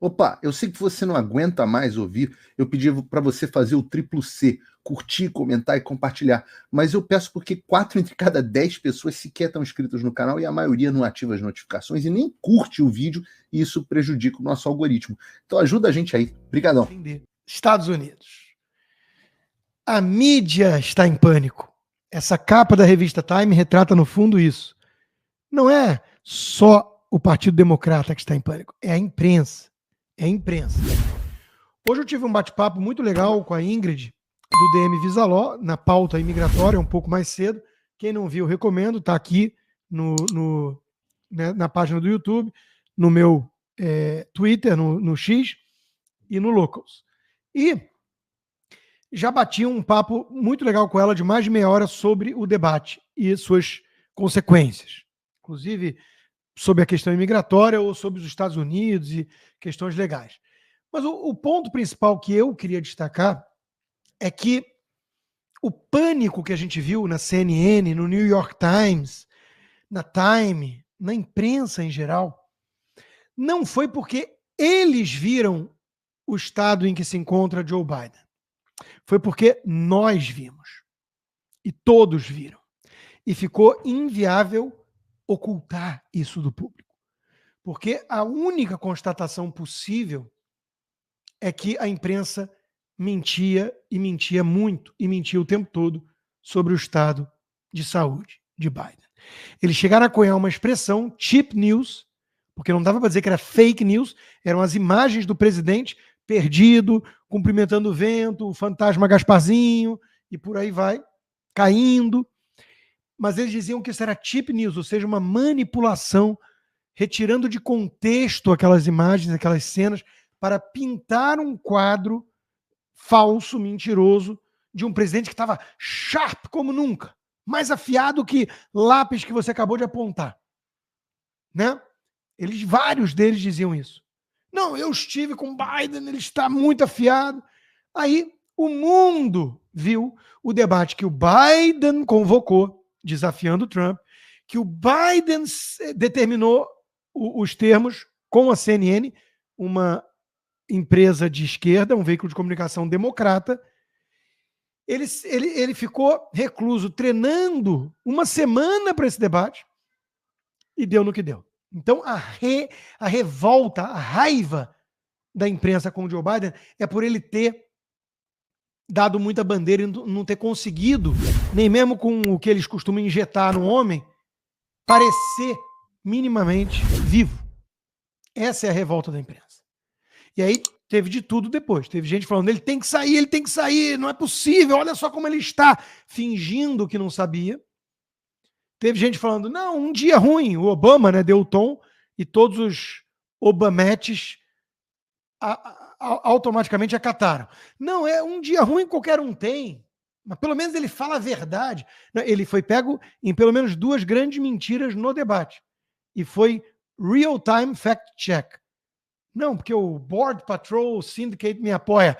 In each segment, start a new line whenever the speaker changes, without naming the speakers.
Opa, eu sei que você não aguenta mais ouvir. Eu pedi para você fazer o triplo C, curtir, comentar e compartilhar. Mas eu peço porque 4 entre cada 10 pessoas sequer estão inscritas no canal e a maioria não ativa as notificações e nem curte o vídeo, e isso prejudica o nosso algoritmo. Então ajuda a gente aí. Obrigadão.
Estados Unidos. A mídia está em pânico. Essa capa da revista Time retrata no fundo isso. Não é só o Partido Democrata que está em pânico, é a imprensa. É a imprensa. Hoje eu tive um bate-papo muito legal com a Ingrid, do DM Visaló, na pauta imigratória, um pouco mais cedo. Quem não viu, recomendo, está aqui na página do YouTube, no meu Twitter, no X e no Locals. E já bati um papo muito legal com ela de mais de meia hora sobre o debate e suas consequências. Inclusive sobre a questão imigratória ou sobre os Estados Unidos e questões legais. Mas o ponto principal que eu queria destacar é que o pânico que a gente viu na CNN, no New York Times, na Time, na imprensa em geral, não foi porque eles viram o estado em que se encontra Joe Biden. Foi porque nós vimos. E todos viram. E ficou inviável ocultar isso do público. Porque a única constatação possível é que a imprensa mentia e mentia muito e mentia o tempo todo sobre o estado de saúde de Biden. Eles chegaram a cunhar uma expressão, cheap news, porque não dava para dizer que era fake news, eram as imagens do presidente perdido, cumprimentando o vento, o fantasma Gasparzinho, e por aí vai, caindo. Mas eles diziam que isso era cheap news, ou seja, uma manipulação, retirando de contexto aquelas imagens, aquelas cenas, para pintar um quadro falso, mentiroso, de um presidente que estava sharp como nunca, mais afiado que lápis que você acabou de apontar. Né? Vários deles diziam isso. Não, eu estive com Biden, ele está muito afiado. Aí o mundo viu o debate que o Biden convocou, desafiando o Trump, que o Biden determinou os termos com a CNN, uma empresa de esquerda, um veículo de comunicação democrata. Ele ficou recluso, treinando uma semana para esse debate e deu no que deu. Então, a revolta, a raiva da imprensa com o Joe Biden é por ele ter dado muita bandeira e não ter conseguido, nem mesmo com o que eles costumam injetar no homem, parecer minimamente vivo. Essa é a revolta da imprensa. E aí teve de tudo depois. Teve gente falando, ele tem que sair, não é possível, olha só como ele está, fingindo que não sabia. Teve gente falando, não, um dia ruim, o Obama, né, deu o tom, e todos os Obametes automaticamente acataram. Não, é um dia ruim, qualquer um tem, mas pelo menos ele fala a verdade. Ele foi pego em pelo menos 2 grandes mentiras no debate, e foi real-time fact-check. Não, porque o Board Patrol Syndicate me apoia.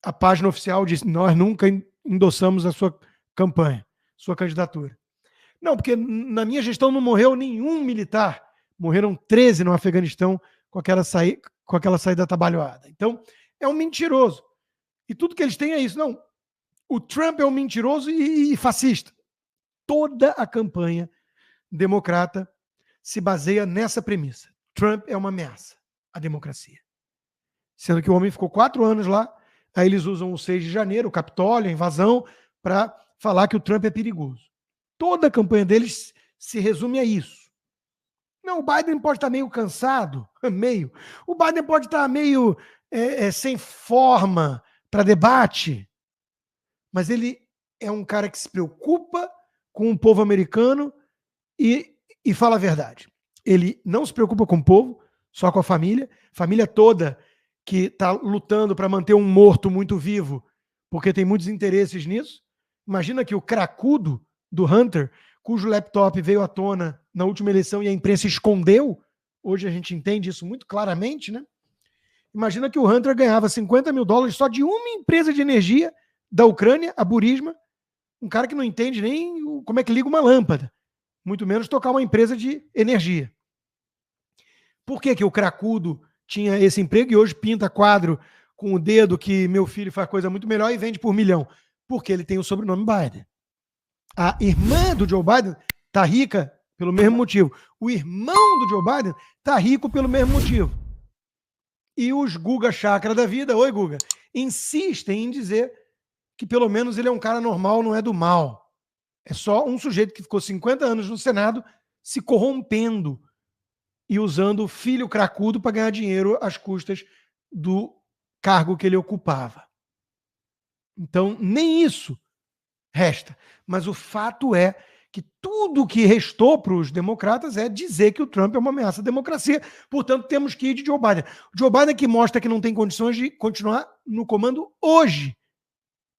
A página oficial diz, nós nunca endossamos a sua campanha, sua candidatura. Não, porque na minha gestão não morreu nenhum militar. Morreram 13 no Afeganistão com aquela saída atabalhoada. Então, é um mentiroso. E tudo que eles têm é isso. Não, o Trump é um mentiroso e fascista. Toda a campanha democrata se baseia nessa premissa. Trump é uma ameaça à democracia. Sendo que o homem ficou 4 anos lá, aí eles usam o 6 de janeiro, o Capitólio, a invasão, para falar que o Trump é perigoso. Toda a campanha deles se resume a isso. Não, o Biden pode estar meio cansado, meio. O Biden pode estar meio sem forma para debate, mas ele é um cara que se preocupa com o povo americano e fala a verdade. Ele não se preocupa com o povo, só com a família toda que está lutando para manter um morto muito vivo, porque tem muitos interesses nisso. Imagina que o cracudo do Hunter, cujo laptop veio à tona na última eleição e a imprensa escondeu, hoje a gente entende isso muito claramente, né? Imagina que o Hunter ganhava $50 mil só de uma empresa de energia da Ucrânia, a Burisma, um cara que não entende nem como é que liga uma lâmpada, muito menos tocar uma empresa de energia. Por que o cracudo tinha esse emprego e hoje pinta quadro com o dedo que meu filho faz coisa muito melhor e vende por 1 milhão. Porque ele tem o sobrenome Biden. A irmã do Joe Biden tá rica pelo mesmo motivo. O irmão do Joe Biden tá rico pelo mesmo motivo. E os Guga Chakra da vida, oi Guga, insistem em dizer que pelo menos ele é um cara normal, não é do mal. É só um sujeito que ficou 50 anos no Senado se corrompendo e usando o filho cracudo para ganhar dinheiro às custas do cargo que ele ocupava. Então, nem isso resta. Mas o fato é que tudo que restou para os democratas é dizer que o Trump é uma ameaça à democracia. Portanto, temos que ir de Joe Biden. Joe Biden que mostra que não tem condições de continuar no comando hoje.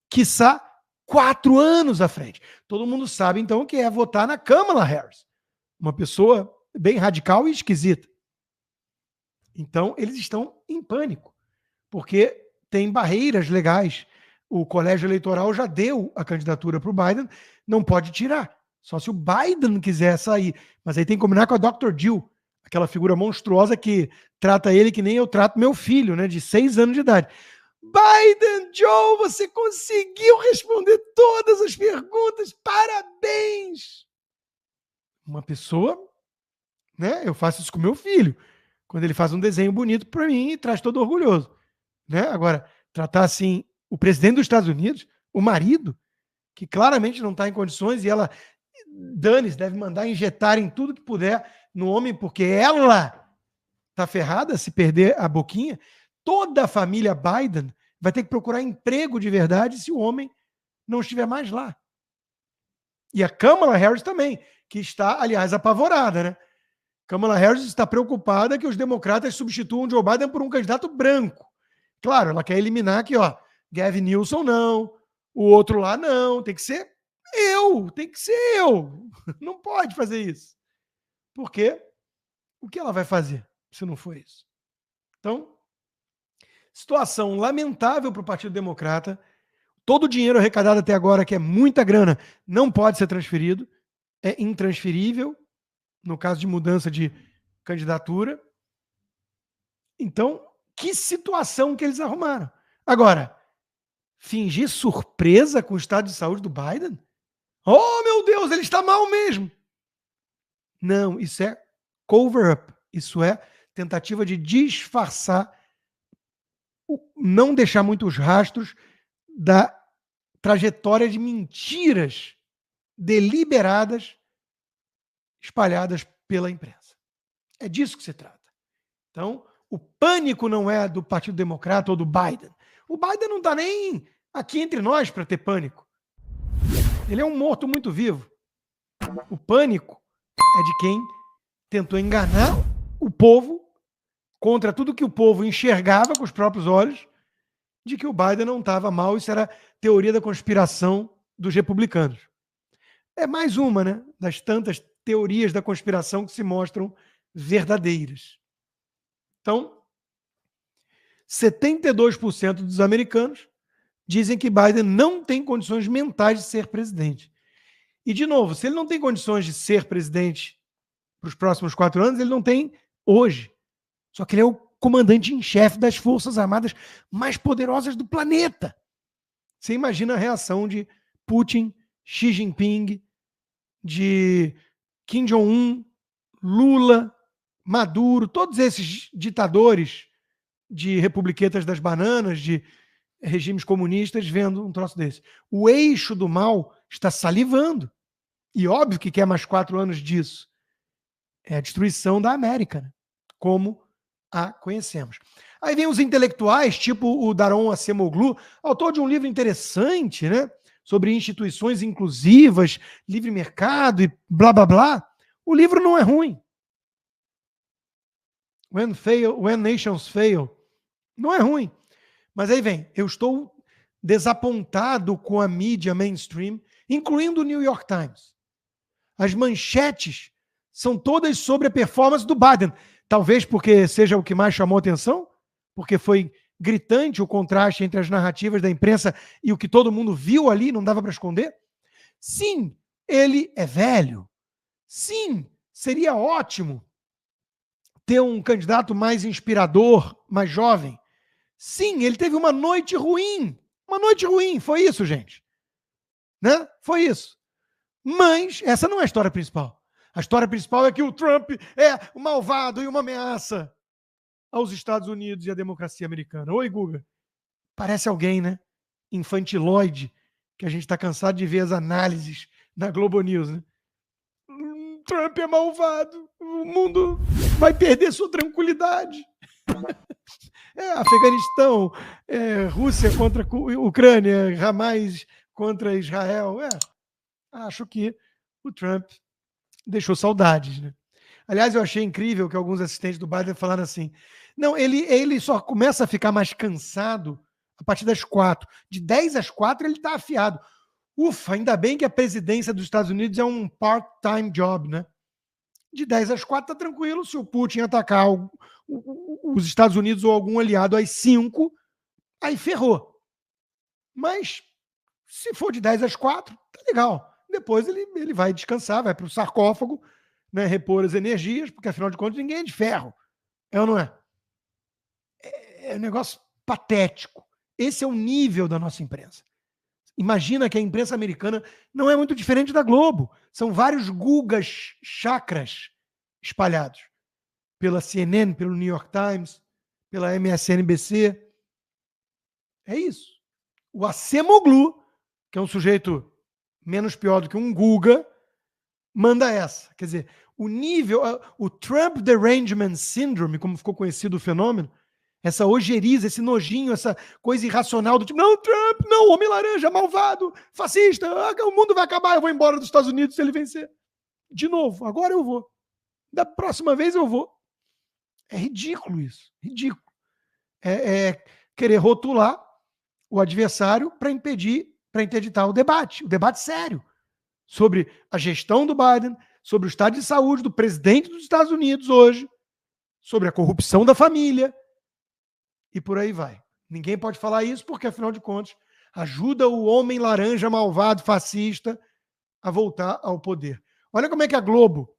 Quiçá 4 anos à frente. Todo mundo sabe, então, que é votar na Kamala Harris. Uma pessoa bem radical e esquisita. Então, eles estão em pânico. Porque tem barreiras legais. O colégio eleitoral já deu a candidatura para o Biden, não pode tirar. Só se o Biden quiser sair. Mas aí tem que combinar com a Dr. Jill, aquela figura monstruosa que trata ele que nem eu trato meu filho, né, de 6 anos de idade. Biden, Joe, você conseguiu responder todas as perguntas, parabéns! Uma pessoa, né, eu faço isso com meu filho, quando ele faz um desenho bonito para mim e traz todo orgulhoso. Né? Agora, tratar assim o presidente dos Estados Unidos, o marido, que claramente não está em condições, e ela, dane-se, deve mandar injetar em tudo que puder no homem, porque ela está ferrada se perder a boquinha. Toda a família Biden vai ter que procurar emprego de verdade se o homem não estiver mais lá. E a Kamala Harris também, que está, aliás, apavorada, né? Kamala Harris está preocupada que os democratas substituam Joe Biden por um candidato branco. Claro, ela quer eliminar aqui, ó, Gavin Newsom não, o outro lá não, tem que ser eu. Não pode fazer isso. Porque o que ela vai fazer se não for isso? Então, situação lamentável para o Partido Democrata. Todo o dinheiro arrecadado até agora, que é muita grana, não pode ser transferido, é intransferível, no caso de mudança de candidatura. Então, que situação que eles arrumaram. Agora, fingir surpresa com o estado de saúde do Biden? Oh, meu Deus, ele está mal mesmo. Não, isso é cover-up. Isso é tentativa de disfarçar, não deixar muitos rastros da trajetória de mentiras deliberadas espalhadas pela imprensa. É disso que se trata. Então, o pânico não é do Partido Democrata ou do Biden. O Biden não está nem aqui entre nós para ter pânico. Ele é um morto muito vivo. O pânico é de quem tentou enganar o povo contra tudo que o povo enxergava com os próprios olhos, de que o Biden não estava mal. Isso era teoria da conspiração dos republicanos. É mais uma, né, das tantas teorias da conspiração que se mostram verdadeiras. Então, 72% dos americanos dizem que Biden não tem condições mentais de ser presidente. E, de novo, se ele não tem condições de ser presidente para os próximos 4 anos, ele não tem hoje. Só que ele é o comandante em chefe das Forças Armadas mais poderosas do planeta. Você imagina a reação de Putin, Xi Jinping, de Kim Jong-un, Lula, Maduro, todos esses ditadores de republiquetas das bananas, de regimes comunistas, vendo um troço desse. O eixo do mal está salivando. E óbvio que quer mais 4 anos disso. É a destruição da América, né? Como a conhecemos. Aí vem os intelectuais, tipo o Daron Acemoglu, autor de um livro interessante, né? Sobre instituições inclusivas, livre mercado e blá, blá, blá. O livro não é ruim. When Nations Fail. Não é ruim. Mas aí vem, eu estou desapontado com a mídia mainstream, incluindo o New York Times. As manchetes são todas sobre a performance do Biden. Talvez porque seja o que mais chamou atenção, porque foi gritante o contraste entre as narrativas da imprensa e o que todo mundo viu ali, não dava para esconder. Sim, ele é velho. Sim, seria ótimo ter um candidato mais inspirador, mais jovem. Sim, ele teve uma noite ruim. Uma noite ruim, foi isso, gente. Né? Foi isso. Mas essa não é a história principal. A história principal é que o Trump é um malvado e uma ameaça aos Estados Unidos e à democracia americana. Oi, Guga. Parece alguém, né? Infantiloide, que a gente está cansado de ver as análises na Globo News, né? Trump é malvado, o mundo vai perder sua tranquilidade. Afeganistão, Rússia contra Ucrânia, Hamas contra Israel. Acho que o Trump deixou saudades, né? Aliás, eu achei incrível que alguns assistentes do Biden falaram assim, não, ele só começa a ficar mais cansado a partir das 4. De 10 às 4 ele está afiado. Ufa, ainda bem que a presidência dos Estados Unidos é um part-time job, né? De 10 às 4 tá tranquilo. Se o Putin atacar os Estados Unidos ou algum aliado às 5, aí ferrou. Mas se for de 10 às 4, tá legal. Depois ele vai descansar, vai para o sarcófago, né, repor as energias, porque afinal de contas ninguém é de ferro. É ou não é? É um negócio patético. Esse é o nível da nossa imprensa. Imagina que a imprensa americana não é muito diferente da Globo. São vários Gugas chakras espalhados pela CNN, pelo New York Times, pela MSNBC. É isso. O Acemoglu, que é um sujeito menos pior do que um Guga, manda essa. Quer dizer, o nível, o Trump Derangement Syndrome, como ficou conhecido o fenômeno, essa ojeriza, esse nojinho, essa coisa irracional do tipo, não, Trump, não, homem laranja, malvado, fascista, o mundo vai acabar, eu vou embora dos Estados Unidos se ele vencer. De novo, agora eu vou. Da próxima vez eu vou. É ridículo isso, ridículo. É querer rotular o adversário para interditar o debate sério sobre a gestão do Biden, sobre o estado de saúde do presidente dos Estados Unidos hoje, sobre a corrupção da família, e por aí vai. Ninguém pode falar isso porque, afinal de contas, ajuda o homem laranja malvado, fascista, a voltar ao poder. Olha como é que a Globo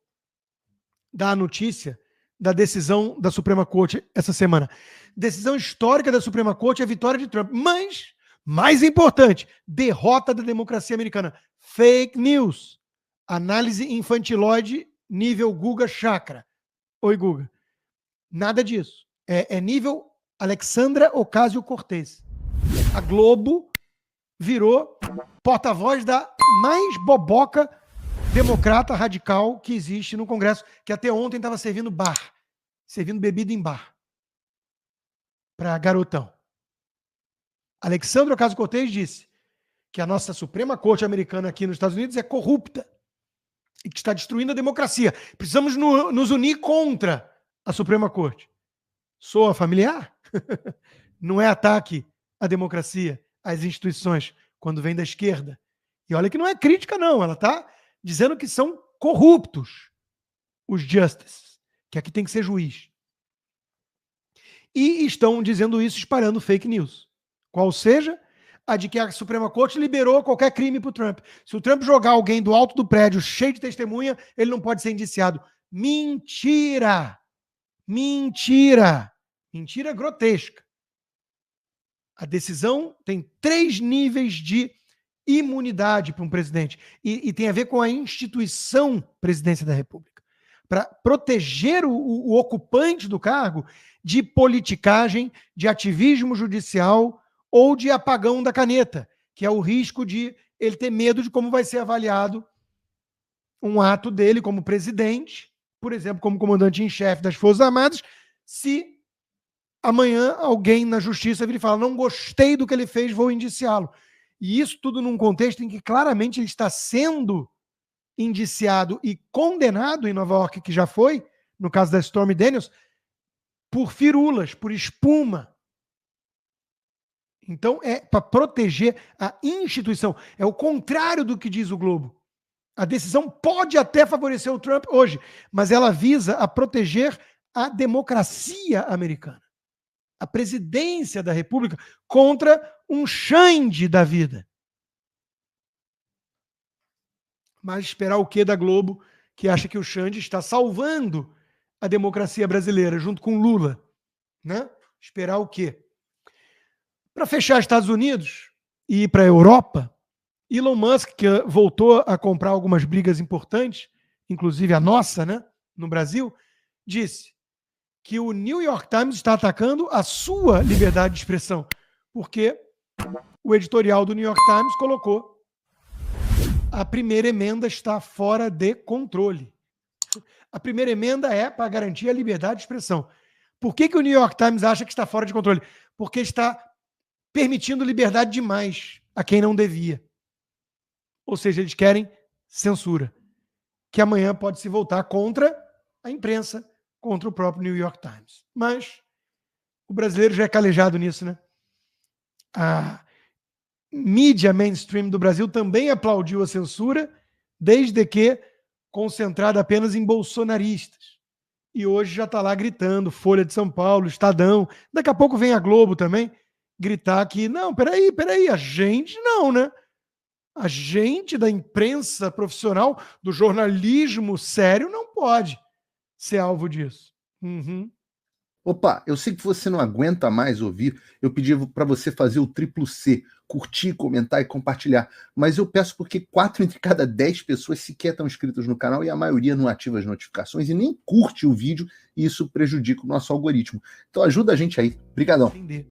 dá a notícia da decisão da Suprema Corte essa semana. Decisão histórica da Suprema Corte é a vitória de Trump. Mas, mais importante, derrota da democracia americana. Fake news. Análise infantiloide nível Guga Chakra. Oi, Guga. Nada disso. É nível Alexandra Ocasio-Cortez. A Globo virou porta-voz da mais boboca democrata radical que existe no Congresso, que até ontem estava servindo bebida em bar para garotão. Alexandra Ocasio-Cortez disse que a nossa Suprema Corte americana aqui nos Estados Unidos é corrupta e que está destruindo a democracia. Precisamos nos unir contra a Suprema Corte. Soa familiar? Não é ataque à democracia, às instituições, quando vem da esquerda. E olha que não é crítica, não. Ela está dizendo que são corruptos os justices, que aqui tem que ser juiz. E estão dizendo isso espalhando fake news. Qual seja a de que a Suprema Corte liberou qualquer crime para o Trump. Se o Trump jogar alguém do alto do prédio cheio de testemunha, ele não pode ser indiciado. Mentira! Mentira! Mentira grotesca. A decisão tem 3 níveis de imunidade para um presidente. E tem a ver com a instituição Presidência da República. Para proteger o ocupante do cargo de politicagem, de ativismo judicial ou de apagão da caneta, que é o risco de ele ter medo de como vai ser avaliado um ato dele como presidente, por exemplo, como comandante em chefe das Forças Armadas, se amanhã alguém na justiça vira e fala, não gostei do que ele fez, vou indiciá-lo. E isso tudo num contexto em que claramente ele está sendo indiciado e condenado em Nova York, que já foi, no caso da Stormy Daniels, por firulas, por espuma. Então é para proteger a instituição. É o contrário do que diz o Globo. A decisão pode até favorecer o Trump hoje, mas ela visa a proteger a democracia americana. A presidência da República contra um Xande da vida. Mas esperar o quê da Globo, que acha que o Xande está salvando a democracia brasileira, junto com Lula, né? Esperar o quê? Para fechar Estados Unidos e ir para a Europa, Elon Musk, que voltou a comprar algumas brigas importantes, inclusive a nossa, né, no Brasil, disse que o New York Times está atacando a sua liberdade de expressão, porque o editorial do New York Times colocou: a primeira emenda está fora de controle. A primeira emenda é para garantir a liberdade de expressão. Por que o New York Times acha que está fora de controle? Porque está permitindo liberdade demais a quem não devia. Ou seja, eles querem censura, que amanhã pode se voltar contra a imprensa, contra o próprio New York Times. Mas o brasileiro já é calejado nisso, né? A mídia mainstream do Brasil também aplaudiu a censura, desde que concentrada apenas em bolsonaristas. E hoje já está lá gritando, Folha de São Paulo, Estadão, daqui a pouco vem a Globo também, gritar que, não, peraí, a gente não, né? A gente da imprensa profissional, do jornalismo sério, não pode ser alvo disso. Uhum.
Opa, eu sei que você não aguenta mais ouvir, eu pedi para você fazer o triplo C, curtir, comentar e compartilhar, mas eu peço porque 4 entre cada 10 pessoas sequer estão inscritas no canal e a maioria não ativa as notificações e nem curte o vídeo, e isso prejudica o nosso algoritmo. Então ajuda a gente aí. Obrigadão.
Entender.